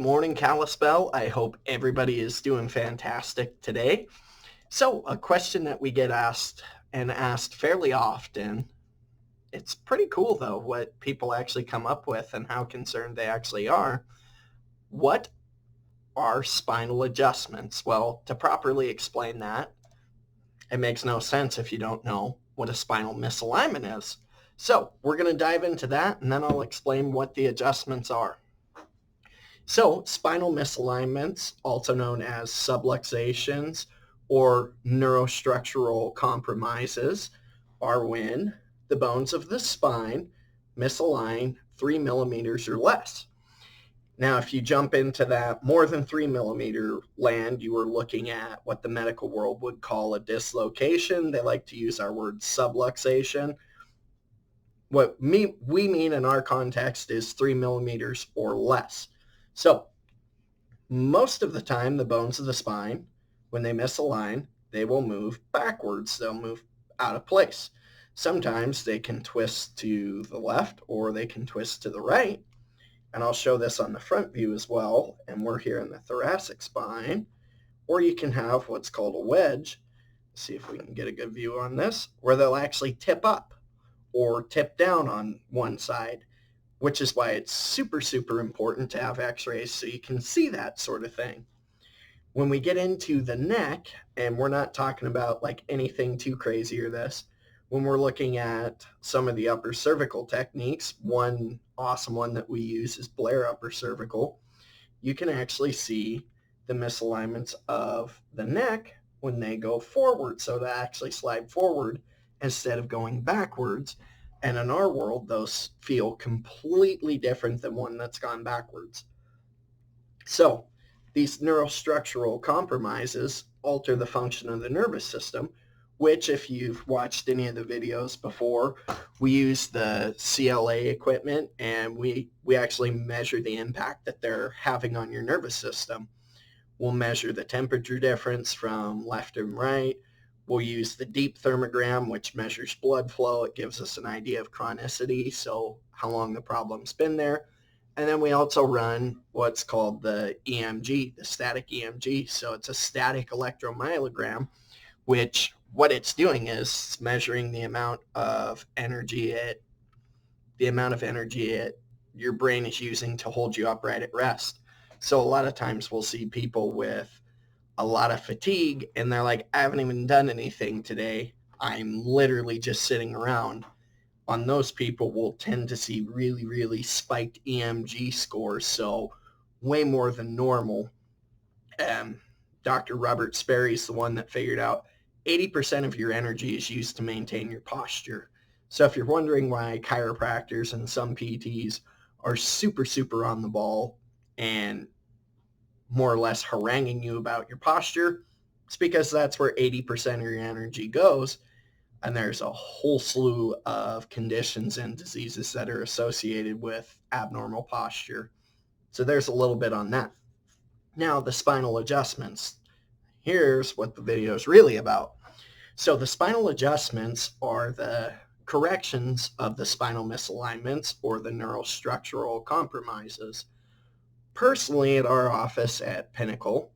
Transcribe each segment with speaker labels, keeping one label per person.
Speaker 1: morning, KALISPELL. I hope everybody is doing fantastic today. So, a question that we get asked and asked fairly often, it's pretty cool though what people actually come up with and how concerned they actually are. What are spinal adjustments? Well, to properly explain that, it makes no sense if you don't know what a spinal misalignment is. So, we're going to dive into that and then I'll explain what the adjustments are. So spinal misalignments, also known as subluxations or neurostructural compromises, are when the bones of the spine misalign 3 millimeters or less. Now, if you jump into that more than 3 millimeter land, you are looking at what the medical world would call a dislocation. They like to use our word subluxation. What we mean in our context is 3 millimeters or less. So most of the time, the bones of the spine, when they misalign, they will move backwards. They'll move out of place. Sometimes they can twist to the left or they can twist to the right. And I'll show this on the front view as well. And we're here in the thoracic spine. Or you can have what's called a wedge. Let's see if we can get a good view on this, where they'll actually tip up or tip down on one side, which is why it's super, super important to have x-rays so you can see that sort of thing. When we get into the neck, and we're not talking about like anything too crazy or this, when we're looking at some of the upper cervical techniques, one awesome one that we use is P.L.L.C upper cervical. You can actually see the misalignments of the neck when they go forward. So they actually slide forward instead of going backwards. And in our world, those feel completely different than one that's gone backwards. So these neurostructural compromises alter the function of the nervous system, which if you've watched any of the videos before, we use the CLA equipment and we actually measure the impact that they're having on your nervous system. We'll measure the temperature difference from left and right. We'll use the deep thermogram, which measures blood flow. It gives us an idea of chronicity, so how long the problem's been there. And then we also run what's called the EMG, the static EMG. So it's a static electromyogram, which what it's doing is measuring the amount of energy your brain is using to hold you upright at rest. So a lot of times we'll see people with a lot of fatigue and they're like, I haven't even done anything today. I'm literally just sitting around. On those people, we'll tend to see really, really spiked EMG scores, so way more than normal. Dr. Robert Sperry is the one that figured out 80% of your energy is used to maintain your posture. So if you're wondering why chiropractors and some PTs are super, super on the ball and more or less haranguing you about your posture, it's because that's where 80% of your energy goes. And there's a whole slew of conditions and diseases that are associated with abnormal posture. So there's a little bit on that. Now, the spinal adjustments. Here's what the video is really about. So the spinal adjustments are the corrections of the spinal misalignments or the neurostructural compromises. Personally, at our office at Pinnacle,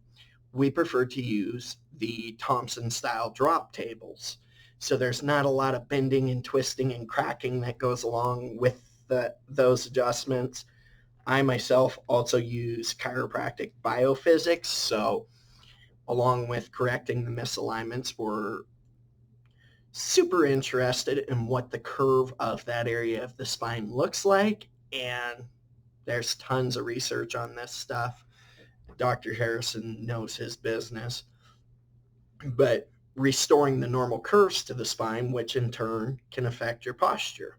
Speaker 1: we prefer to use the Thompson-style drop tables. So there's not a lot of bending and twisting and cracking that goes along with those adjustments. I myself also use chiropractic biophysics. So along with correcting the misalignments, we're super interested in what the curve of that area of the spine looks like. And there's tons of research on this stuff. Dr. Harrison knows his business. But restoring the normal curves to the spine, which in turn can affect your posture.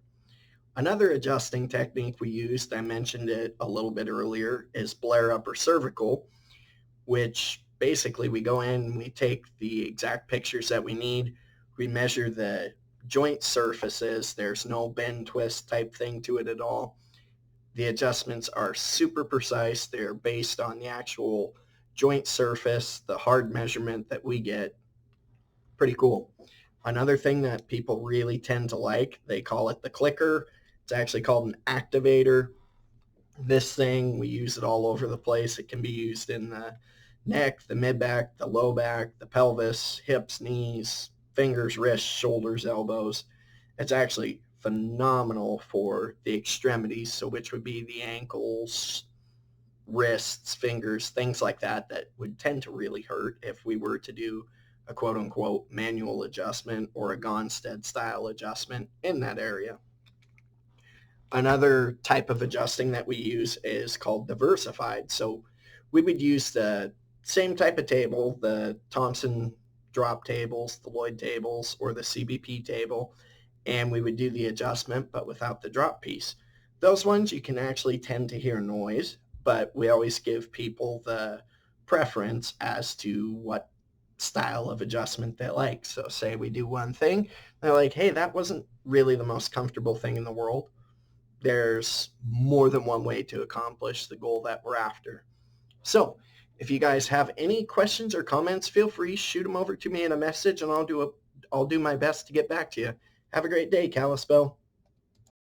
Speaker 1: Another adjusting technique we used, I mentioned it a little bit earlier, is P.L.L.C upper cervical, which basically we go in and we take the exact pictures that we need. We measure the joint surfaces. There's no bend twist type thing to it at all. The adjustments are super precise. They're based on the actual joint surface, the hard measurement that we get. Pretty cool. Another thing that people really tend to like, they call it the clicker. It's actually called an activator. This thing, we use it all over the place. It can be used in the neck, the mid-back, the low back, the pelvis, hips, knees, fingers, wrists, shoulders, elbows. It's actually phenomenal for the extremities, so which would be the ankles, wrists, fingers, things like that that would tend to really hurt if we were to do a quote unquote manual adjustment or a Gonstead style adjustment in that area. Another type of adjusting that we use is called diversified. So we would use the same type of table, the Thompson drop tables, the Lloyd tables, or the CBP table, and we would do the adjustment, but without the drop piece. Those ones you can actually tend to hear noise, but we always give people the preference as to what style of adjustment they like. So say we do one thing, they're like, hey, that wasn't really the most comfortable thing in the world. There's more than one way to accomplish the goal that we're after. So if you guys have any questions or comments, feel free, shoot them over to me in a message and I'll do my best to get back to you. Have a great day, Kalispell.